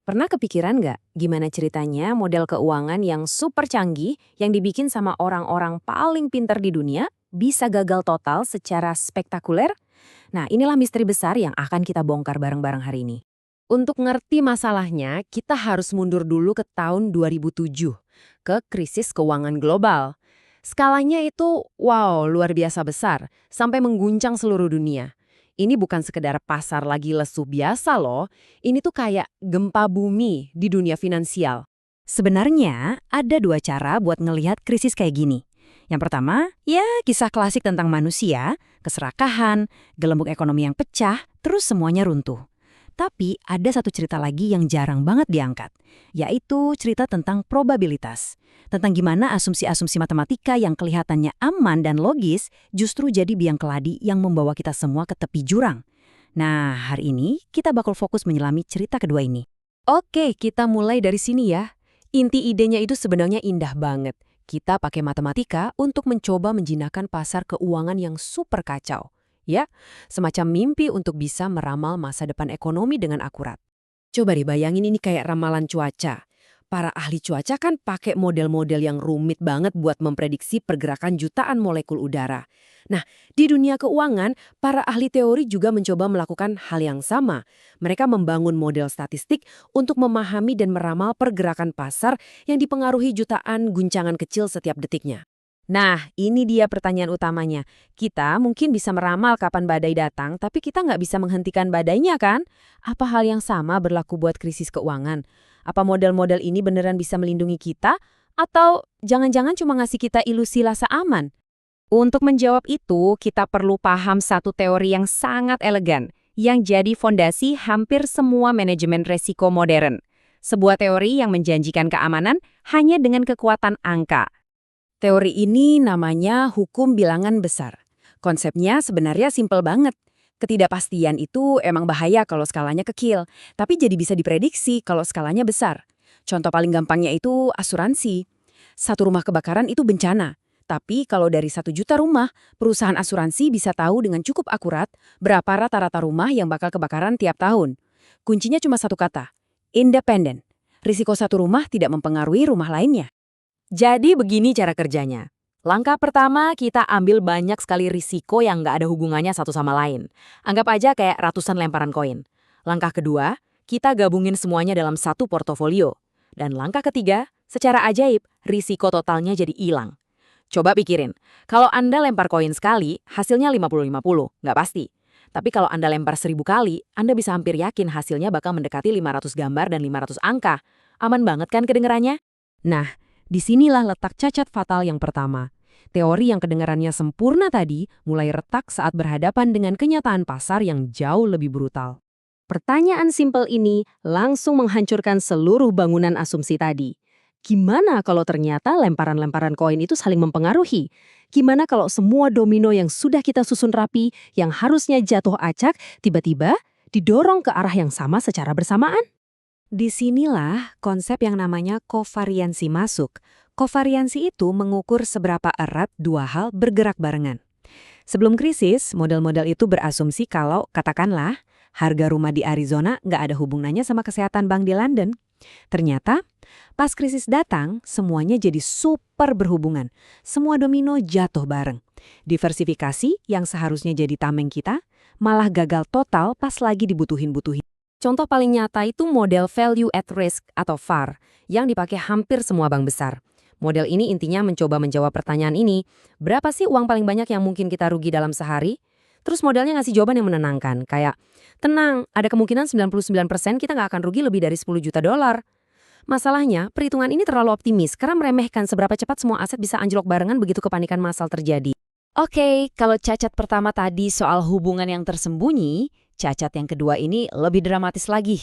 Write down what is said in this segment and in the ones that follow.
Pernah kepikiran nggak gimana ceritanya model keuangan yang super canggih yang dibikin sama orang-orang paling pintar di dunia bisa gagal total secara spektakuler? Nah, inilah misteri besar yang akan kita bongkar bareng-bareng hari ini. Untuk ngerti masalahnya, kita harus mundur dulu ke tahun 2007, ke krisis keuangan global. Skalanya itu, wow, luar biasa besar, sampai mengguncang seluruh dunia. Ini bukan sekedar pasar lagi lesu biasa loh, ini tuh kayak gempa bumi di dunia finansial. Sebenarnya, ada dua cara buat ngelihat krisis kayak gini. Yang pertama, ya kisah klasik tentang manusia, keserakahan, gelembung ekonomi yang pecah, terus semuanya runtuh. Tapi ada satu cerita lagi yang jarang banget diangkat, yaitu cerita tentang probabilitas. Tentang gimana asumsi-asumsi matematika yang kelihatannya aman dan logis justru jadi biang keladi yang membawa kita semua ke tepi jurang. Nah, hari ini kita bakal fokus menyelami cerita kedua ini. Oke, kita mulai dari sini ya. Inti idenya itu sebenarnya indah banget. Kita pakai matematika untuk mencoba menjinakkan pasar keuangan yang super kacau. Ya, semacam mimpi untuk bisa meramal masa depan ekonomi dengan akurat. Coba deh bayangin ini kayak ramalan cuaca. Para ahli cuaca kan pakai model-model yang rumit banget buat memprediksi pergerakan jutaan molekul udara. Nah, di dunia keuangan, para ahli teori juga mencoba melakukan hal yang sama. Mereka membangun model statistik untuk memahami dan meramal pergerakan pasar yang dipengaruhi jutaan guncangan kecil setiap detiknya. Nah, ini dia pertanyaan utamanya. Kita mungkin bisa meramal kapan badai datang, tapi kita nggak bisa menghentikan badainya kan? Apa hal yang sama berlaku buat krisis keuangan? Apa model-model ini beneran bisa melindungi kita? Atau jangan-jangan cuma ngasih kita ilusi rasa aman? Untuk menjawab itu, kita perlu paham satu teori yang sangat elegan, yang jadi fondasi hampir semua manajemen resiko modern. Sebuah teori yang menjanjikan keamanan hanya dengan kekuatan angka. Teori ini namanya hukum bilangan besar. Konsepnya sebenarnya simpel banget. Ketidakpastian itu emang bahaya kalau skalanya kecil, tapi jadi bisa diprediksi kalau skalanya besar. Contoh paling gampangnya itu asuransi. Satu rumah kebakaran itu bencana. Tapi kalau dari 1 juta rumah, perusahaan asuransi bisa tahu dengan cukup akurat berapa rata-rata rumah yang bakal kebakaran tiap tahun. Kuncinya cuma satu kata, independen. Risiko satu rumah tidak mempengaruhi rumah lainnya. Jadi begini cara kerjanya. Langkah pertama, kita ambil banyak sekali risiko yang nggak ada hubungannya satu sama lain. Anggap aja kayak ratusan lemparan koin. Langkah kedua, kita gabungin semuanya dalam satu portofolio. Dan langkah ketiga, secara ajaib, risiko totalnya jadi hilang. Coba pikirin, kalau Anda lempar koin sekali, hasilnya 50-50, nggak pasti. Tapi kalau Anda lempar 1000 kali, Anda bisa hampir yakin hasilnya bakal mendekati 500 gambar dan 500 angka. Aman banget kan kedengerannya? Nah, disinilah letak cacat fatal yang pertama. Teori yang kedengarannya sempurna tadi mulai retak saat berhadapan dengan kenyataan pasar yang jauh lebih brutal. Pertanyaan simpel ini langsung menghancurkan seluruh bangunan asumsi tadi. Gimana kalau ternyata lemparan-lemparan koin itu saling mempengaruhi? Gimana kalau semua domino yang sudah kita susun rapi, yang harusnya jatuh acak, tiba-tiba didorong ke arah yang sama secara bersamaan? Disinilah konsep yang namanya kovariansi masuk. Kovariansi itu mengukur seberapa erat dua hal bergerak barengan. Sebelum krisis, model-model itu berasumsi kalau, katakanlah, harga rumah di Arizona nggak ada hubungannya sama kesehatan bank di London. Ternyata, pas krisis datang, semuanya jadi super berhubungan. Semua domino jatuh bareng. Diversifikasi yang seharusnya jadi tameng kita, malah gagal total pas lagi dibutuhin-butuhin. Contoh paling nyata itu model Value at Risk atau VAR yang dipakai hampir semua bank besar. Model ini intinya mencoba menjawab pertanyaan ini, berapa sih uang paling banyak yang mungkin kita rugi dalam sehari? Terus modelnya ngasih jawaban yang menenangkan, kayak, tenang, ada kemungkinan 99% kita nggak akan rugi lebih dari 10 juta dolar. Masalahnya, perhitungan ini terlalu optimis karena meremehkan seberapa cepat semua aset bisa anjlok barengan begitu kepanikan massal terjadi. Oke, kalau cacat pertama tadi soal hubungan yang tersembunyi, cacat yang kedua ini lebih dramatis lagi.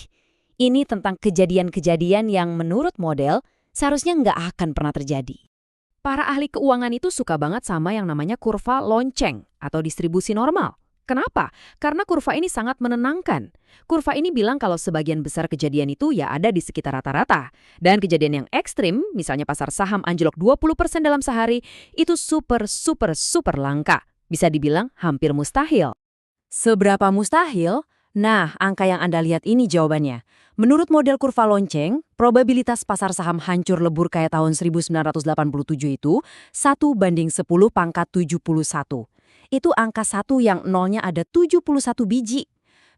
Ini tentang kejadian-kejadian yang menurut model seharusnya nggak akan pernah terjadi. Para ahli keuangan itu suka banget sama yang namanya kurva lonceng atau distribusi normal. Kenapa? Karena kurva ini sangat menenangkan. Kurva ini bilang kalau sebagian besar kejadian itu ya ada di sekitar rata-rata. Dan kejadian yang ekstrim, misalnya pasar saham anjlok 20% dalam sehari, itu super langka. Bisa dibilang hampir mustahil. Seberapa mustahil? Nah, angka yang Anda lihat ini jawabannya. Menurut model kurva lonceng, probabilitas pasar saham hancur lebur kayak tahun 1987 itu 1/10⁻71. Itu angka 1 yang nolnya ada 71 biji.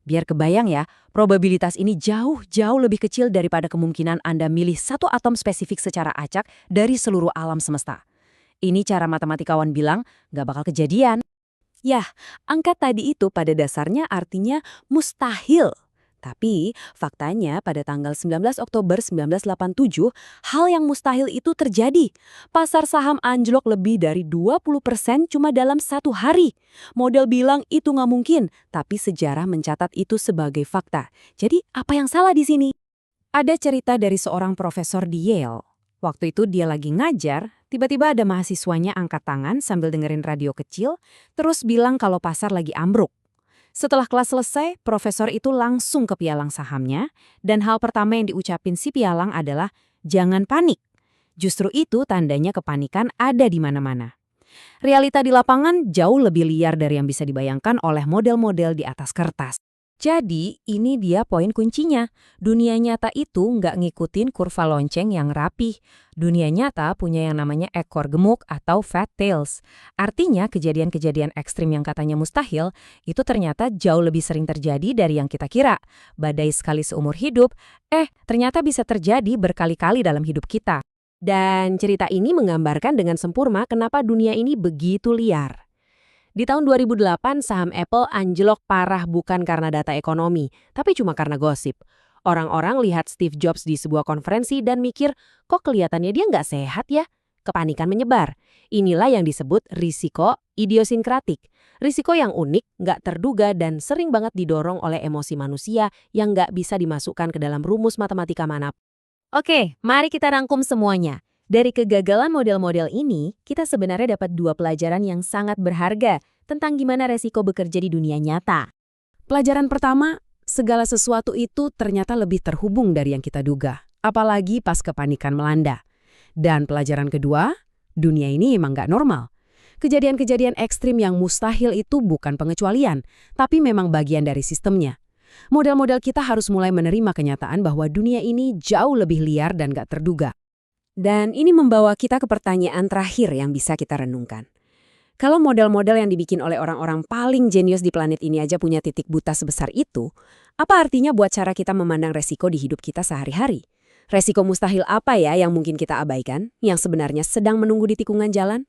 Biar kebayang ya, probabilitas ini jauh-jauh lebih kecil daripada kemungkinan Anda milih satu atom spesifik secara acak dari seluruh alam semesta. Ini cara matematikawan bilang nggak bakal kejadian. Yah, angka tadi itu pada dasarnya artinya mustahil. Tapi faktanya pada tanggal 19 Oktober 1987, hal yang mustahil itu terjadi. Pasar saham anjlok lebih dari 20% cuma dalam satu hari. Model bilang itu nggak mungkin, tapi sejarah mencatat itu sebagai fakta. Jadi apa yang salah di sini? Ada cerita dari seorang profesor di Yale. Waktu itu dia lagi ngajar, tiba-tiba ada mahasiswanya angkat tangan sambil dengerin radio kecil, terus bilang kalau pasar lagi ambruk. Setelah kelas selesai, profesor itu langsung ke pialang sahamnya, dan hal pertama yang diucapin si pialang adalah, jangan panik. Justru itu tandanya kepanikan ada di mana-mana. Realita di lapangan jauh lebih liar dari yang bisa dibayangkan oleh model-model di atas kertas. Jadi, ini dia poin kuncinya. Dunia nyata itu nggak ngikutin kurva lonceng yang rapih. Dunia nyata punya yang namanya ekor gemuk atau fat tails. Artinya, kejadian-kejadian ekstrim yang katanya mustahil, itu ternyata jauh lebih sering terjadi dari yang kita kira. Badai sekali seumur hidup, ternyata bisa terjadi berkali-kali dalam hidup kita. Dan cerita ini menggambarkan dengan sempurna kenapa dunia ini begitu liar. Di tahun 2008, saham Apple anjlok parah bukan karena data ekonomi, tapi cuma karena gosip. Orang-orang lihat Steve Jobs di sebuah konferensi dan mikir, kok kelihatannya dia nggak sehat ya? Kepanikan menyebar. Inilah yang disebut risiko idiosinkratik. Risiko yang unik, nggak terduga, dan sering banget didorong oleh emosi manusia yang nggak bisa dimasukkan ke dalam rumus matematika manapun. Oke, mari kita rangkum semuanya. Dari kegagalan model-model ini, kita sebenarnya dapat dua pelajaran yang sangat berharga tentang gimana resiko bekerja di dunia nyata. Pelajaran pertama, segala sesuatu itu ternyata lebih terhubung dari yang kita duga, apalagi pas kepanikan melanda. Dan pelajaran kedua, dunia ini emang nggak normal. Kejadian-kejadian ekstrim yang mustahil itu bukan pengecualian, tapi memang bagian dari sistemnya. Model-model kita harus mulai menerima kenyataan bahwa dunia ini jauh lebih liar dan nggak terduga. Dan ini membawa kita ke pertanyaan terakhir yang bisa kita renungkan. Kalau model-model yang dibikin oleh orang-orang paling jenius di planet ini aja punya titik buta sebesar itu, apa artinya buat cara kita memandang resiko di hidup kita sehari-hari? Resiko mustahil apa ya yang mungkin kita abaikan, yang sebenarnya sedang menunggu di tikungan jalan?